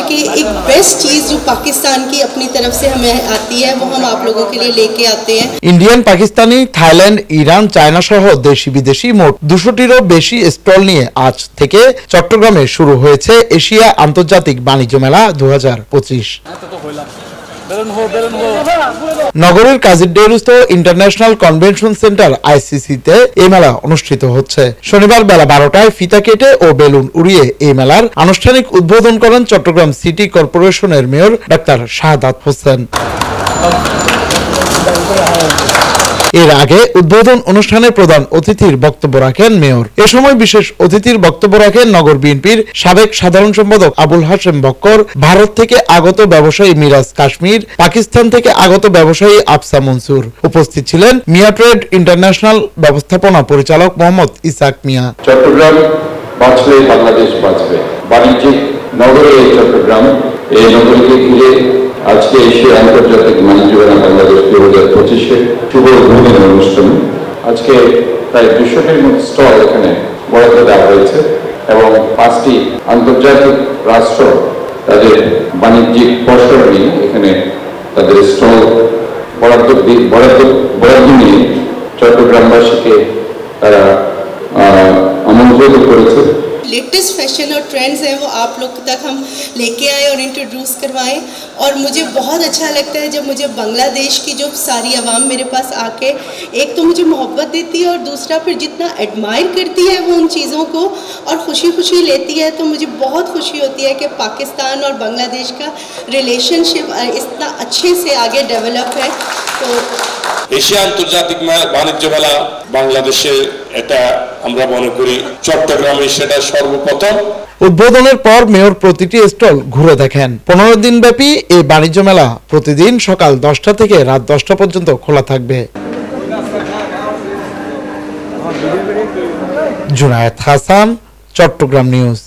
कि एक बेस्ट चीज़ जो पाकिस्तान की अपनी तरफ से हमें आती है वो हम आप लोगों के लिए लेके आते हैं। Indian, Pakistani, Thailand, Iran, China সহ দেশি বিদেশি মোট 200টিরও বেশি স্টল নিয়ে আজ থেকে চট্টগ্রামে শুরু হয়েছে এশিয়া আন্তর্জাতিক বাণিজ্য মেলা 2025। নগরের কাজিরডেইরস্থ ইন্টারন্যাশনাল কনভেনশন সেন্টার আইসিসিতে এই মেলা অনুষ্ঠিত হচ্ছে। শনিবার বেলা 12টায় ফিতা কেটে ও বেলুন উড়িয়ে এই মেলার আনুষ্ঠানিক উদ্বোধন করেন চট্টগ্রাম সিটি কর্পোরেশনের মেয়র ডাক্তার শাহাদাত হোসেন। এর আগে উদ্বোধন অনুষ্ঠানে প্রধান অতিথির বক্তব্য রাখেন মেয়র। এ সময় বিশেষ অতিথির বক্তব্য রাখেন নগর বিএনপির সাবেক সাধারণ সম্পাদক আবুল হাশেম বক্কর, ভারত থেকে আগত ব্যবসায়ী মিরাজ কাশ্মীর, পাকিস্তান থেকে আগত ব্যবসায়ী আফসা মনসুর। উপস্থিত ছিলেন মিয়া ট্রেড ইন্টারন্যাশনাল ব্যবস্থাপনা পরিচালক মোহাম্মদ ইসাক মিয়া। চট্টগ্রাম বাঁচলে বাংলাদেশ বাঁচবে, বাণিজ্যিক নগরে এই চট্টগ্রাম, এই নগরীকে ঘিরে আজকে এশিয়া আন্তর্জাতিক বাণিজ্য মেলা বাংলাদেশ 2025 শুভ উদ্বোধনী অনুষ্ঠান। আজকে প্রায় 200টির মতো স্টল এখানে বরাদ্দ দেওয়া হয়েছে এবং 5টি আন্তর্জাতিক রাষ্ট্র তাদের বাণিজ্যিক পর্ষদ নিয়ে এখানে তাদের স্টল বরাদ্দ নিয়ে চট্টগ্রামবাসীকে তারা আমন্ত্রিত করেছে। लेटेस्ट फैशन और ट्रेंड्स हैं वो आप लोग तक हम लेके आए और इंट्रोड्यूस करवाएं। और मुझे बहुत अच्छा लगता है जब मुझे बांग्लादेश की जो सारी आवाम मेरे पास आके एक तो मुझे मोहब्बत देती है और दूसरा फिर जितना एडमायर करती है वो उन चीज़ों को और खुशी खुशी लेती है, तो मुझे बहुत खुशी होती है कि पाकिस्तान और बांग्लादेश का रिलेशनशिप इतना अच्छे से आगे डेवलप है। तो এশিয়া আন্তর্জাতিক বাণিজ্য মেলা বাংলাদেশে এটা আমরা মনে করি চট্টগ্রামে সেটা সর্বপ্রথম। উদ্বোধনের পর মেয়র প্রতিটি স্টল ঘুরে দেখেন। 15 দিন ব্যাপী এই বাণিজ্য মেলা প্রতিদিন সকাল 10টা থেকে রাত 10টা পর্যন্ত খোলা থাকবে। জুনায়েদ হাসান, চট্টগ্রাম নিউজ।